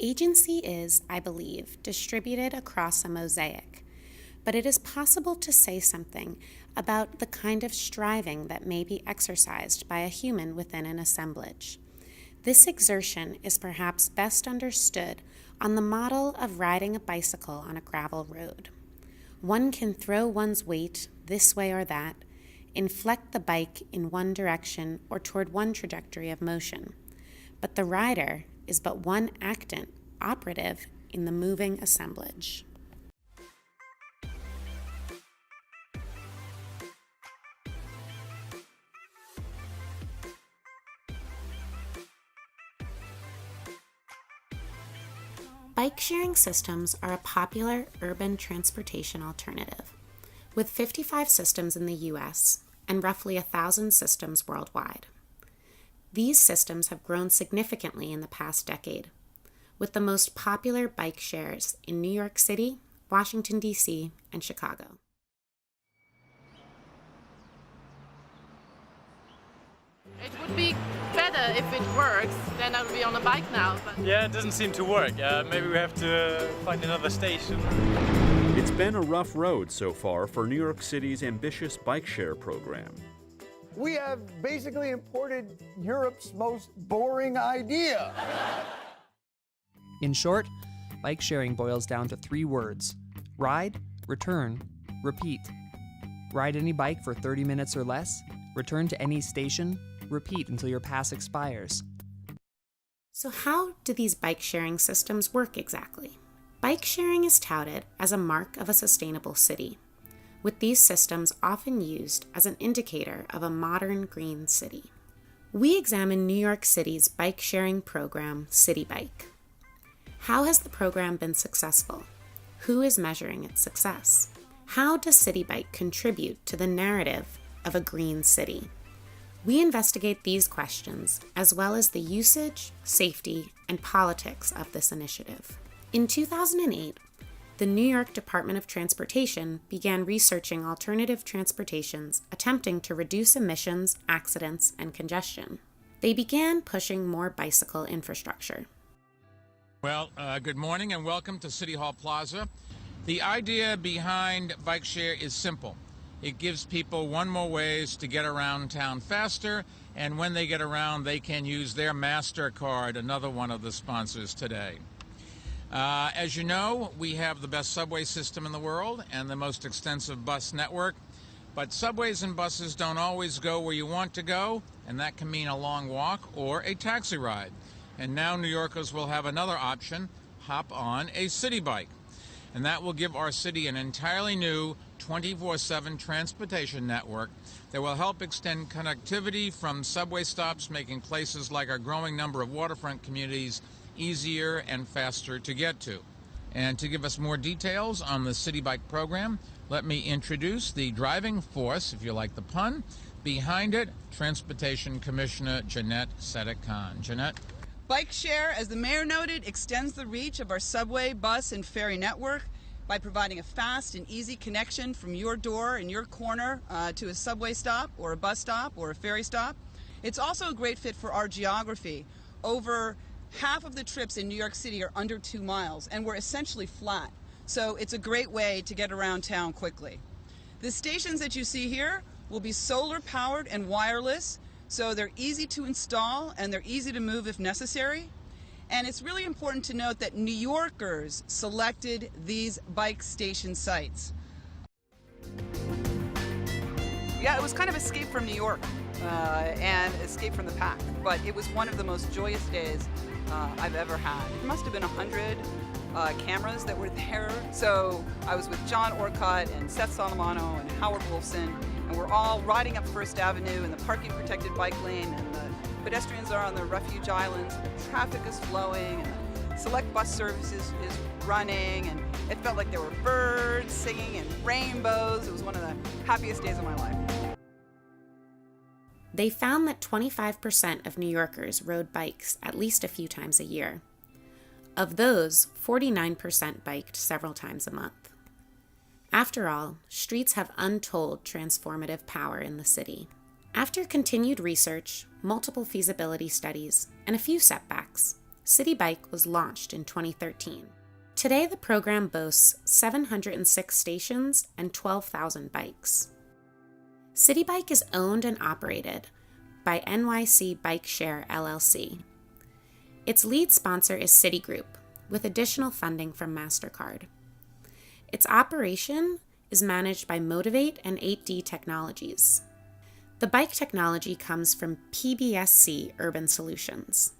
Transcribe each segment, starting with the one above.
Agency is, I believe, distributed across a mosaic, but it is possible to say something about the kind of striving that may be exercised by a human within an assemblage. This exertion is perhaps best understood on the model of riding a bicycle on a gravel road. One can throw one's weight this way or that, inflect the bike in one direction or toward one trajectory of motion, but the rider is but one actant operative in the moving assemblage. Bike-sharing systems are a popular urban transportation alternative, with 55 systems in the U.S. and roughly 1,000 systems worldwide. These systems have grown significantly in the past decade, with the most popular bike shares in New York City, Washington, D.C., and Chicago. It would be better if it works, then I would be on a bike now. But yeah, it doesn't seem to work. Maybe we have to find another station. It's been a rough road so far for New York City's ambitious bike share program. We have basically imported Europe's most boring idea. In short, bike sharing boils down to 3 words: ride, return, repeat. Ride any bike for 30 minutes or less, return to any station, repeat until your pass expires. So how do these bike-sharing systems work exactly? Bike sharing is touted as a mark of a sustainable city, with these systems often used as an indicator of a modern green city. We examine New York City's bike-sharing program, Citi Bike. How has the program been successful? Who is measuring its success? How does Citi Bike contribute to the narrative of a green city? We investigate these questions, as well as the usage, safety, and politics of this initiative. In 2008, the New York Department of Transportation began researching alternative transportations attempting to reduce emissions, accidents, and congestion. They began pushing more bicycle infrastructure. Well, good morning and welcome to City Hall Plaza. The idea behind bike share is simple. It gives people one more ways to get around town faster, and when they get around, they can use their MasterCard, another one of the sponsors today. As you know, we have the best subway system in the world and the most extensive bus network, but subways and buses don't always go where you want to go, and that can mean a long walk or a taxi ride. And now New Yorkers will have another option: hop on a Citi Bike. And that will give our city an entirely new 24/7 transportation network that will help extend connectivity from subway stops, making places like our growing number of waterfront communities easier and faster to get to. And to give us more details on the Citi Bike program, let me introduce the driving force, if you like the pun, behind it, Transportation Commissioner Jeanette Sedek-Khan. Jeanette? Bike share, as the mayor noted, extends the reach of our subway, bus, and ferry network by providing a fast and easy connection from your door in your corner to a subway stop or a bus stop or a ferry stop. It's also a great fit for our geography. Over half of the trips in New York City are under 2 miles, and we're essentially flat. So it's a great way to get around town quickly. The stations that you see here will be solar powered and wireless, so they're easy to install and they're easy to move if necessary. And it's really important to note that New Yorkers selected these bike station sites. Yeah, it was kind of escape from New York and escape from the pack, but it was one of the most joyous days I've ever had. It must have been 100 cameras that were there. So I was with John Orcutt and Seth Solomano and Howard Wolfson, and we're all riding up First Avenue in the parking protected bike lane, and the pedestrians are on the refuge islands, and the traffic is flowing, and the select bus services is running, and it felt like there were birds singing and rainbows. It was one of the happiest days of my life. They found that 25% of New Yorkers rode bikes at least a few times a year. Of those, 49% biked several times a month. After all, streets have untold transformative power in the city. After continued research, multiple feasibility studies, and a few setbacks, Citi Bike was launched in 2013. Today, the program boasts 706 stations and 12,000 bikes. Citi Bike is owned and operated by NYC Bike Share LLC. Its lead sponsor is Citigroup, with additional funding from MasterCard. Its operation is managed by Motivate and 8D Technologies. The bike technology comes from PBSC Urban Solutions.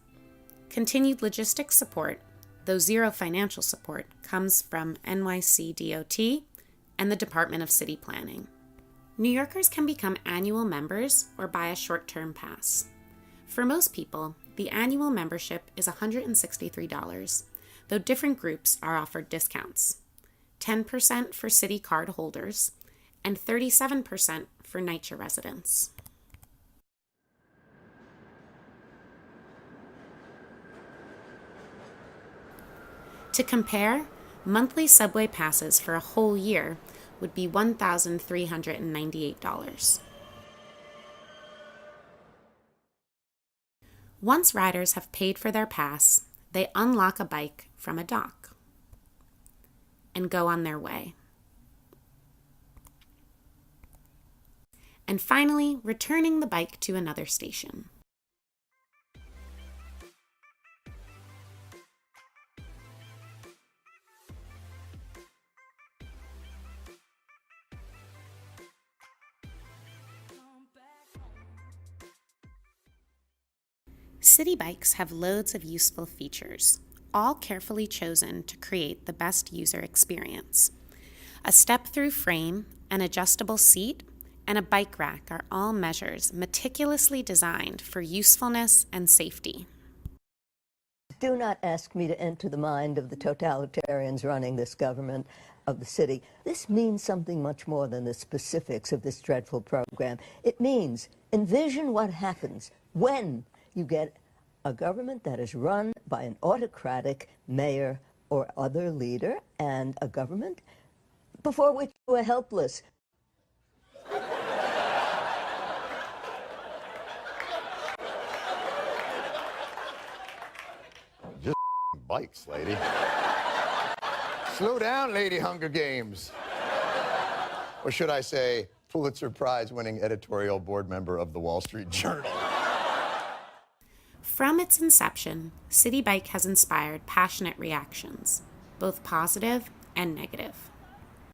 Continued logistics support, though zero financial support, comes from NYC DOT and the Department of City Planning. New Yorkers can become annual members or buy a short-term pass. For most people, the annual membership is $163, though different groups are offered discounts. 10% for Citi card holders and 37% for NYCHA residents. To compare, monthly subway passes for a whole year would be $1,398. Once riders have paid for their pass, they unlock a bike from a dock and go on their way. And finally, returning the bike to another station. Citi Bikes have loads of useful features, all carefully chosen to create the best user experience. A step-through frame, an adjustable seat, and a bike rack are all measures meticulously designed for usefulness and safety. Do not ask me to enter the mind of the totalitarians running this government of the city. This means something much more than the specifics of this dreadful program. It means envision what happens when you get a government that is run by an autocratic mayor or other leader, and a government before which you are helpless. Just bikes, lady. Slow down, Lady Hunger Games. Or should I say, Pulitzer Prize-winning editorial board member of the Wall Street Journal. From its inception, Citi Bike has inspired passionate reactions, both positive and negative.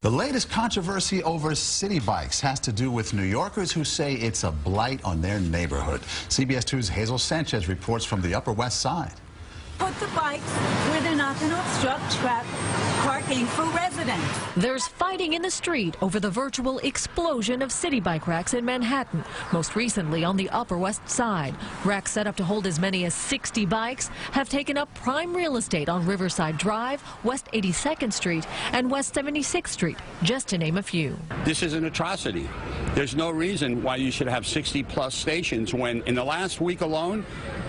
The latest controversy over Citi Bikes has to do with New Yorkers who say it's a blight on their neighborhood. CBS 2's Hazel Sanchez reports from the Upper West Side. Put the bikes where they're not going to obstruct parking for residents. There's fighting in the street over the virtual explosion of Citi Bike racks in Manhattan, most recently on the Upper West Side. Racks set up to hold as many as 60 bikes have taken up prime real estate on Riverside Drive, West 82nd Street, and West 76th Street, just to name a few. This is an atrocity. There's no reason why you should have 60-plus stations when, in the last week alone,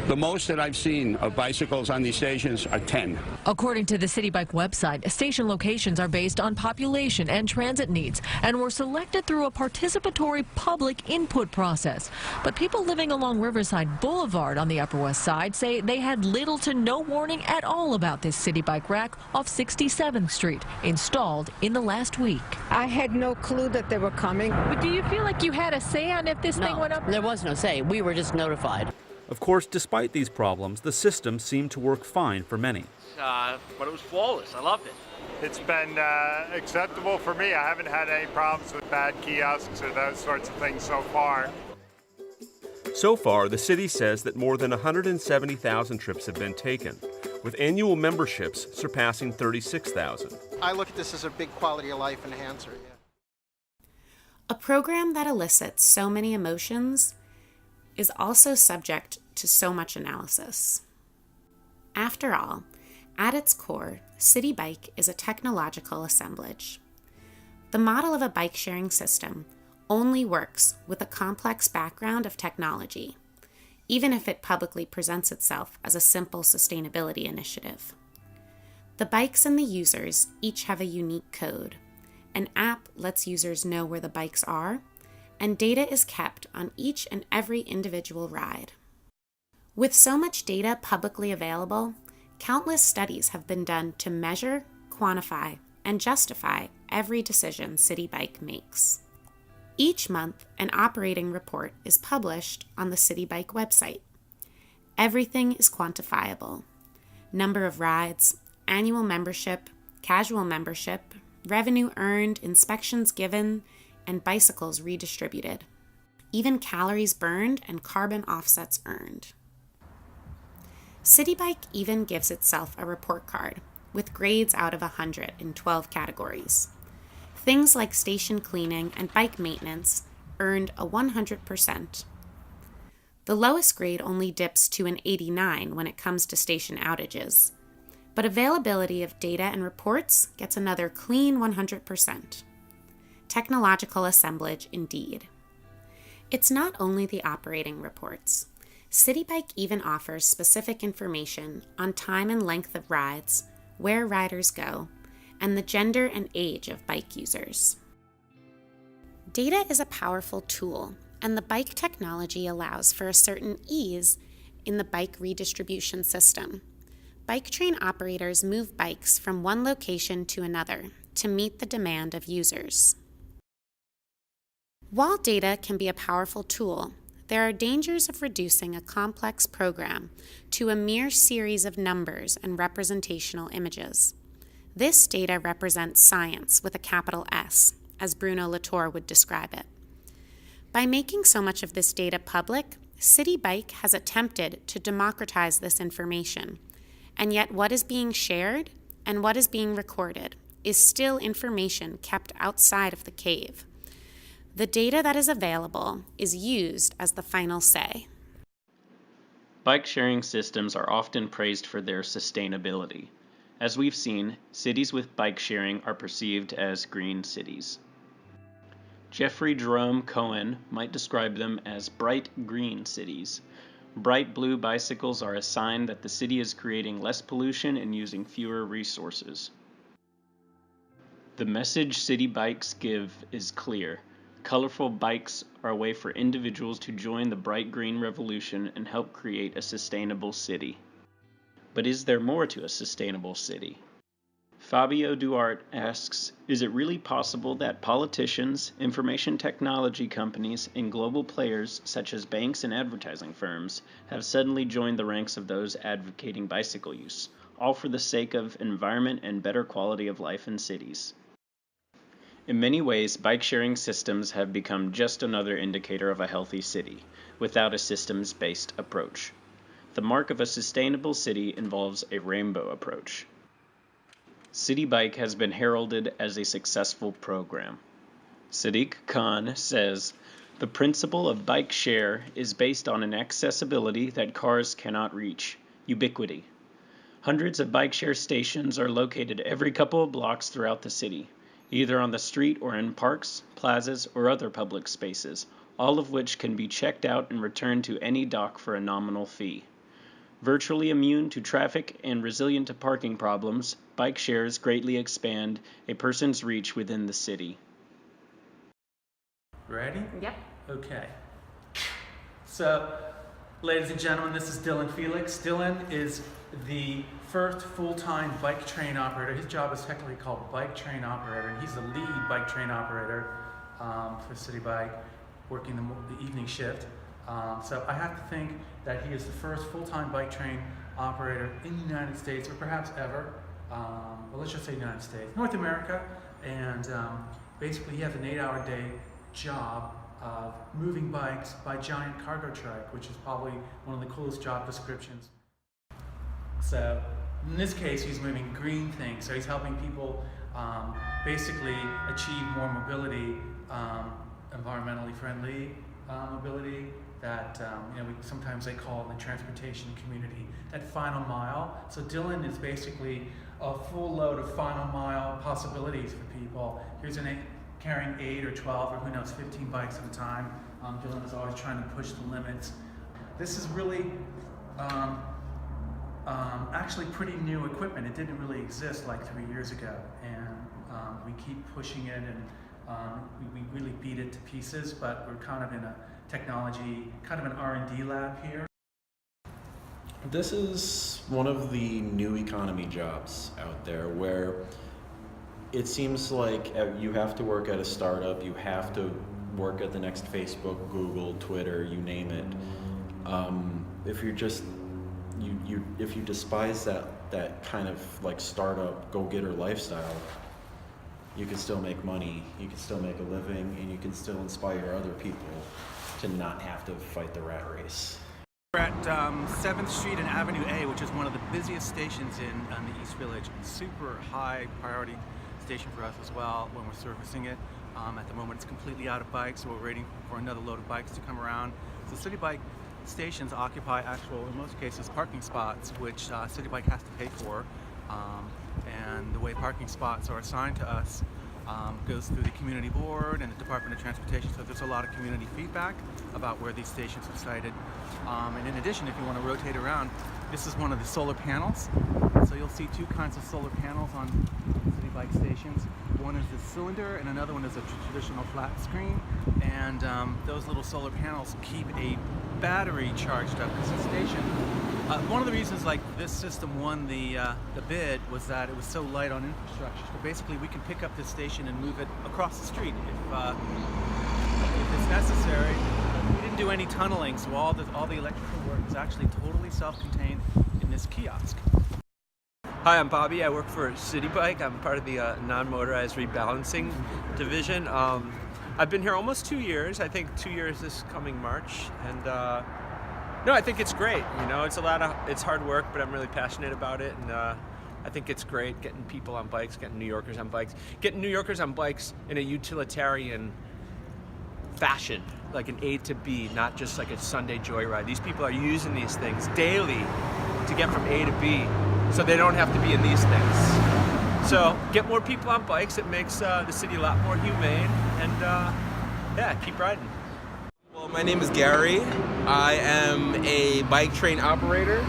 the most that I've seen of bicycles on these stations are 10. According to the Citi Bike website, station locations are based on population and transit needs and were selected through a participatory public input process. But people living along Riverside Boulevard on the Upper West Side say they had little to no warning at all about this Citi Bike rack off 67th Street, installed in the last week. I had no clue that they were coming. But do you feel like you had a say on if this thing went up? There was no say. We were just notified. Of course, despite these problems, the system seemed to work fine for many. But it was flawless. I loved it. It's been acceptable for me. I haven't had any problems with bad kiosks or those sorts of things so far. So far, the city says that more than 170,000 trips have been taken, with annual memberships surpassing 36,000. I look at this as a big quality of life enhancer. Yeah. A program that elicits so many emotions is also subject to so much analysis. After all, at its core, Citi Bike is a technological assemblage. The model of a bike-sharing system only works with a complex background of technology, even if it publicly presents itself as a simple sustainability initiative. The bikes and the users each have a unique code. An app lets users know where the bikes are, and data is kept on each and every individual ride. With so much data publicly available, Countless studies have been done to measure, quantify, and justify every decision Citi Bike makes. Each month, an operating report is published on the Citi Bike website. Everything is quantifiable: number of rides, annual membership, casual membership, revenue earned, inspections given, and bicycles redistributed. Even calories burned and carbon offsets earned. Citi Bike even gives itself a report card with grades out of 100 in 12 categories. Things like station cleaning and bike maintenance earned a 100%. The lowest grade only dips to an 89 when it comes to station outages, but availability of data and reports gets another clean 100%. Technological assemblage indeed. It's not only the operating reports. Citi Bike even offers specific information on time and length of rides, where riders go, and the gender and age of bike users. Data is a powerful tool, and the bike technology allows for a certain ease in the bike redistribution system. Bike train operators move bikes from one location to another to meet the demand of users. While data can be a powerful tool, there are dangers of reducing a complex program to a mere series of numbers and representational images. This data represents science with a capital S, as Bruno Latour would describe it. By making so much of this data public, Citi Bike has attempted to democratize this information, and yet what is being shared and what is being recorded is still information kept outside of the cave. The data that is available is used as the final say. Bike sharing systems are often praised for their sustainability. As we've seen, cities with bike sharing are perceived as green cities. Jeffrey Jerome Cohen might describe them as bright green cities. Bright blue bicycles are a sign that the city is creating less pollution and using fewer resources. The message Citi Bikes give is clear. Colorful bikes are a way for individuals to join the bright green revolution and help create a sustainable city. But is there more to a sustainable city? Fabio Duarte asks, is it really possible that politicians, information technology companies, and global players such as banks and advertising firms have suddenly joined the ranks of those advocating bicycle use, all for the sake of environment and better quality of life in cities? In many ways, bike-sharing systems have become just another indicator of a healthy city, without a systems-based approach. The mark of a sustainable city involves a rainbow approach. Citi Bike has been heralded as a successful program. Sadiq Khan says, the principle of bike share is based on an accessibility that cars cannot reach, ubiquity. Hundreds of bike share stations are located every couple of blocks throughout the city, either on the street or in parks, plazas, or other public spaces, all of which can be checked out and returned to any dock for a nominal fee. Virtually immune to traffic and resilient to parking problems, bike shares greatly expand a person's reach within the city. Ready? Yep. Okay. So, ladies and gentlemen, this is Dylan Felix. Dylan is the first full-time bike train operator. His job is technically called bike train operator, and he's the lead bike train operator for Citi Bike, working the evening shift. So I have to think that he is the first full-time bike train operator in the United States, or perhaps ever. Well, let's just say United States, North America, and basically he has an 8-hour day job of moving bikes by giant cargo truck, which is probably one of the coolest job descriptions. So in this case, he's moving green things, so he's helping people basically achieve more mobility, environmentally friendly mobility that sometimes they call in the transportation community that final mile. So Dylan is basically a full load of final mile possibilities for people. Here's carrying 8 or 12 or who knows 15 bikes at a time. Dylan is always trying to push the limits. This is really actually pretty new equipment. It didn't really exist like 3 years ago, and we keep pushing it, and we really beat it to pieces, but we're kind of in a technology, kind of an R&D lab here. This is one of the new economy jobs out there where it seems like you have to work at a startup, you have to work at the next Facebook, Google, Twitter, you name it. If you're just if you despise that kind of like startup go-getter lifestyle, you can still make money, you can still make a living, and you can still inspire other people to not have to fight the rat race. We're at 7th Street and Avenue A, which is one of the busiest stations in the East Village. Super high priority station for us as well when we're servicing it. At the moment it's completely out of bikes, so we're waiting for another load of bikes to come around. So Citi Bike stations occupy actual, in most cases, parking spots, which Citi Bike has to pay for. And the way parking spots are assigned to us goes through the community board and the Department of Transportation, so there's a lot of community feedback about where these stations are sited. And in addition, if you want to rotate around, this is one of the solar panels. So you'll see two kinds of solar panels on Citi Bike stations. One is the cylinder and another one is a traditional flat screen. And those little solar panels keep a battery charged up because the station, one of the reasons like this system won the bid was that it was so light on infrastructure. So basically we can pick up this station and move it across the street if it's necessary. We didn't do any tunneling, so all the electrical work is actually totally self-contained in this kiosk. Hi, I'm Bobby. I work for Citi Bike. I'm part of the non-motorized rebalancing division. I've been here almost 2 years. I think 2 years this coming March, and no, I think it's great. You know, it's hard work, but I'm really passionate about it, and I think it's great getting people on bikes, getting New Yorkers on bikes, in a utilitarian fashion, like an A to B, not just like a Sunday joyride. These people are using these things daily to get from A to B, so they don't have to be in these things. So get more people on bikes. It makes the city a lot more humane, and yeah, keep riding. Well, my name is Gary. I am a bike train operator.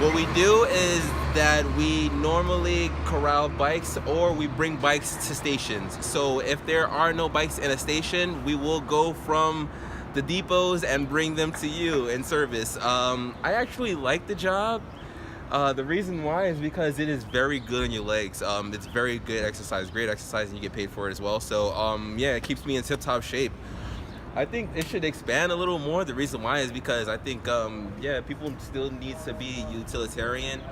What we do is that we normally corral bikes or we bring bikes to stations. So if there are no bikes in a station, we will go from the depots and bring them to you in service. I actually like the job. The reason why is because it is very good on your legs. It's very good exercise, great exercise, and you get paid for it as well. So yeah, it keeps me in tip-top shape. I think it should expand a little more. The reason why is because I think, yeah, people still need to be utilitarian,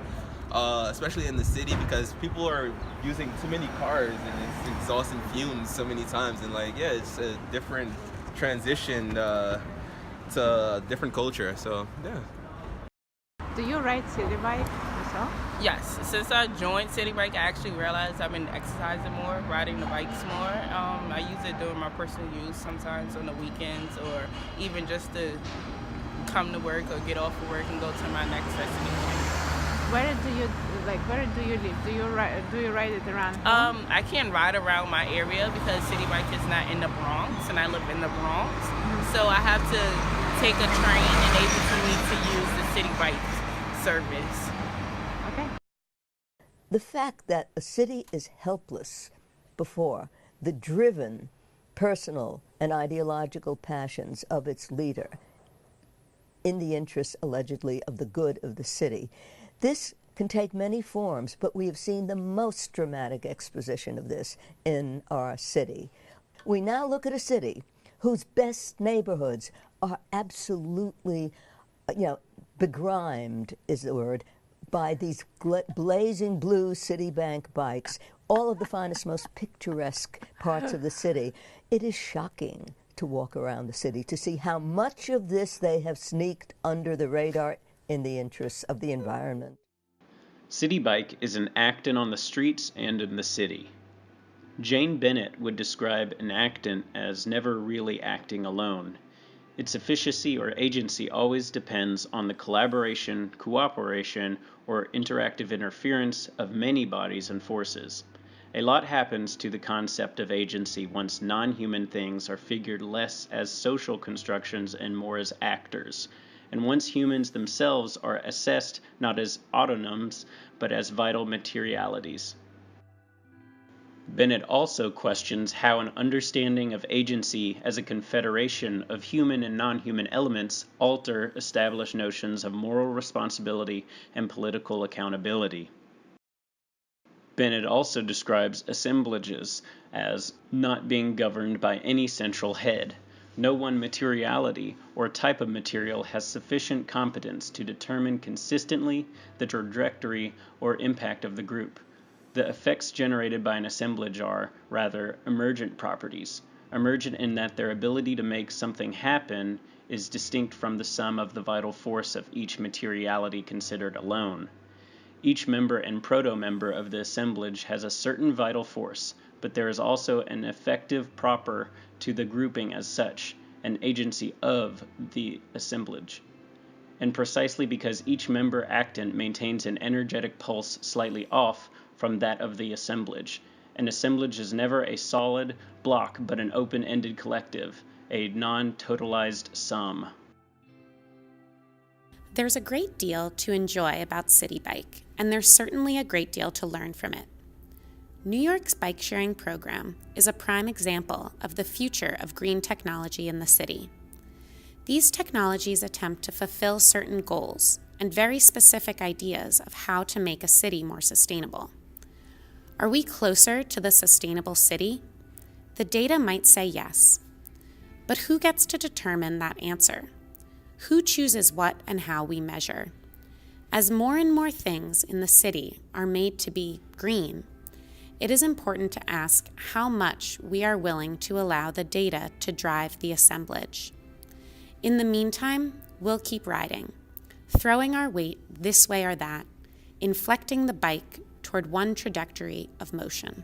especially in the city, because people are using too many cars and it's exhausting fumes so many times. And like, yeah, it's a different transition to a different culture. So yeah. Do you ride Citi Bike yourself? Yes. Since I joined Citi Bike, I actually realized I've been exercising more, riding the bikes more. I use it during my personal use, sometimes on the weekends, or even just to come to work or get off of work and go to my next destination. Where do you live? Do you ride it around? I can't ride around my area because Citi Bike is not in the Bronx, and I live in the Bronx. So I have to take a train and able for me to use the Citi Bike service. Okay. The fact that a city is helpless before the driven personal and ideological passions of its leader in the interests, allegedly, of the good of the city. This can take many forms, but we have seen the most dramatic exposition of this in our city. We now look at a city whose best neighborhoods are absolutely, begrimed is the word, by these blazing blue Citibank bikes, all of the finest, most picturesque parts of the city. It is shocking to walk around the city to see how much of this they have sneaked under the radar in the interests of the environment. Citi Bike is an actin on the streets and in the city. Jane Bennett would describe an actin as never really acting alone. Its efficacy or agency always depends on the collaboration, cooperation, or interactive interference of many bodies and forces. A lot happens to the concept of agency once non-human things are figured less as social constructions and more as actors, and once humans themselves are assessed not as autonoms, but as vital materialities. Bennett also questions how an understanding of agency as a confederation of human and non-human elements alter established notions of moral responsibility and political accountability. Bennett also describes assemblages as not being governed by any central head. No one materiality or type of material has sufficient competence to determine consistently the trajectory or impact of the group. The effects generated by an assemblage are, rather, emergent properties, emergent in that their ability to make something happen is distinct from the sum of the vital force of each materiality considered alone. Each member and proto-member of the assemblage has a certain vital force, but there is also an effective proper to the grouping as such, an agency of the assemblage. And precisely because each member actant maintains an energetic pulse slightly off from that of the assemblage, an assemblage is never a solid block but an open-ended collective, a non-totalized sum. There's a great deal to enjoy about Citi Bike, and there's certainly a great deal to learn from it. New York's bike sharing program is a prime example of the future of green technology in the city. These technologies attempt to fulfill certain goals and very specific ideas of how to make a city more sustainable. Are we closer to the sustainable city? The data might say yes. But who gets to determine that answer? Who chooses what and how we measure? As more and more things in the city are made to be green, it is important to ask how much we are willing to allow the data to drive the assemblage. In the meantime, we'll keep riding, throwing our weight this way or that, inflecting the bike toward one trajectory of motion.